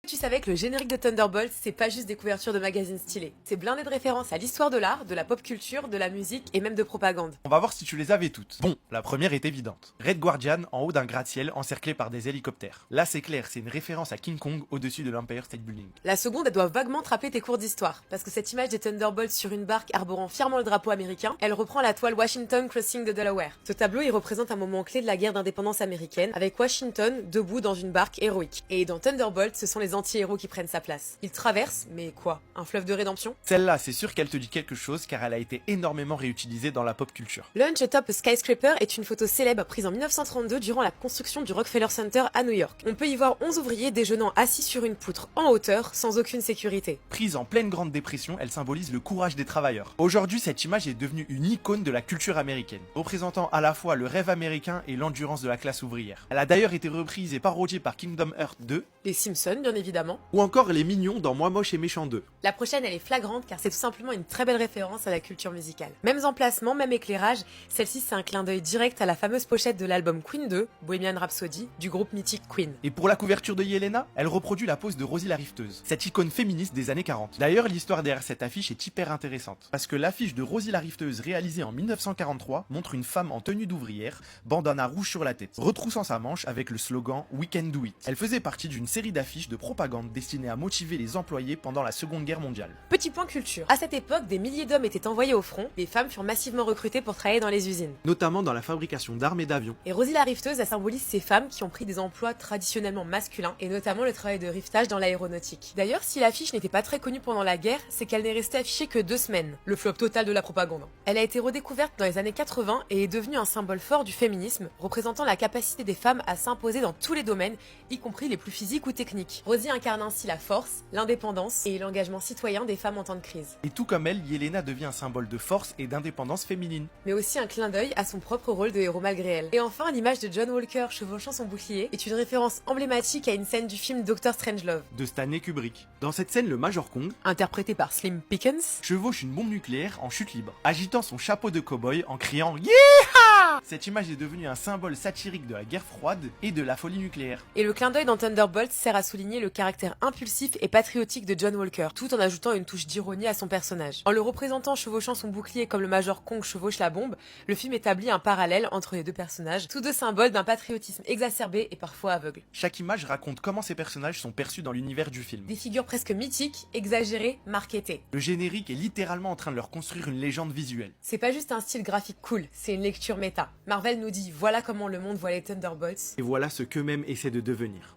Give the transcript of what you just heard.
Tu savais que le générique de Thunderbolts, c'est pas juste des couvertures de magazines stylés. C'est blindé de références à l'histoire de l'art, de la pop culture, de la musique et même de propagande. On va voir si tu les avais toutes. Bon, la première est évidente. Red Guardian en haut d'un gratte-ciel encerclé par des hélicoptères. Là c'est clair, c'est une référence à King Kong au-dessus de l'Empire State Building. La seconde, elle doit vaguement te rappeler tes cours d'histoire, parce que cette image des Thunderbolts sur une barque arborant fièrement le drapeau américain, elle reprend la toile Washington Crossing de Delaware. Ce tableau, il représente un moment clé de la guerre d'indépendance américaine, avec Washington debout dans une barque héroïque. Et dans Thunderbolts, ce sont les anti-héros qui prennent sa place. Ils traversent, mais quoi? Un fleuve de rédemption? Celle-là, c'est sûr qu'elle te dit quelque chose car elle a été énormément réutilisée dans la pop culture. Lunch Atop a Skyscraper est une photo célèbre prise en 1932 durant la construction du Rockefeller Center à New York. On peut y voir 11 ouvriers déjeunant assis sur une poutre en hauteur, sans aucune sécurité. Prise en pleine Grande Dépression, elle symbolise le courage des travailleurs. Aujourd'hui, cette image est devenue une icône de la culture américaine, représentant à la fois le rêve américain et l'endurance de la classe ouvrière. Elle a d'ailleurs été reprise et parodiée par Kingdom Hearts 2, Les Simpsons, bien évidemment. ou encore les Mignons dans Moi Moche et Méchant 2. La prochaine, elle est flagrante car c'est tout simplement une très belle référence à la culture musicale. Mêmes emplacements, même éclairage, celle-ci c'est un clin d'œil direct à la fameuse pochette de l'album Queen 2, Bohemian Rhapsody, du groupe mythique Queen. Et pour la couverture de Yelena, elle reproduit la pose de Rosie la Rifteuse, cette icône féministe des années 40. D'ailleurs, l'histoire derrière cette affiche est hyper intéressante, parce que l'affiche de Rosie la Rifteuse réalisée en 1943 montre une femme en tenue d'ouvrière, bandana rouge sur la tête, retroussant sa manche avec le slogan We Can Do It. Elle faisait partie d'une série d'affiches de propagande destinées à motiver les employés pendant la Seconde Guerre mondiale. Petit point culture. À cette époque, des milliers d'hommes étaient envoyés au front, les femmes furent massivement recrutées pour travailler dans les usines. Notamment dans la fabrication d'armes et d'avions. Et Rosie la Rifteuse, elle symbolise ces femmes qui ont pris des emplois traditionnellement masculins, et notamment le travail de riftage dans l'aéronautique. D'ailleurs, si l'affiche n'était pas très connue pendant la guerre, c'est qu'elle n'est restée affichée que 2 semaines. Le flop total de la propagande. Elle a été redécouverte dans les années 80 et est devenue un symbole fort du féminisme, représentant la capacité des femmes à s'imposer dans tous les domaines, y compris les plus physiques ou techniques. Rosie incarne ainsi la force, l'indépendance et l'engagement citoyen des femmes en temps de crise. Et tout comme elle, Yelena devient un symbole de force et d'indépendance féminine. Mais aussi un clin d'œil à son propre rôle de héros malgré elle. Et enfin, l'image de John Walker chevauchant son bouclier est une référence emblématique à une scène du film Dr Strangelove, De Stanley Kubrick. Dans cette scène, le Major Kong interprété par Slim Pickens. chevauche une bombe nucléaire en chute libre, agitant son chapeau de cow-boy en criant Yeeha! Cette image est devenue un symbole satirique de la guerre froide et de la folie nucléaire. Et le clin d'œil dans Thunderbolt sert à souligner le caractère impulsif et patriotique de John Walker, tout en ajoutant une touche d'ironie à son personnage. En le représentant chevauchant son bouclier comme le Major Kong chevauche la bombe, le film établit un parallèle entre les deux personnages, tous deux symboles d'un patriotisme exacerbé et parfois aveugle. Chaque image raconte comment ces personnages sont perçus dans l'univers du film. Des figures presque mythiques, exagérées, marketées. Le générique est littéralement en train de leur construire une légende visuelle. C'est pas juste un style graphique cool, c'est une lecture méta. Marvel nous dit voilà comment le monde voit les Thunderbolts. Et voilà ce qu'eux-mêmes essaient de devenir.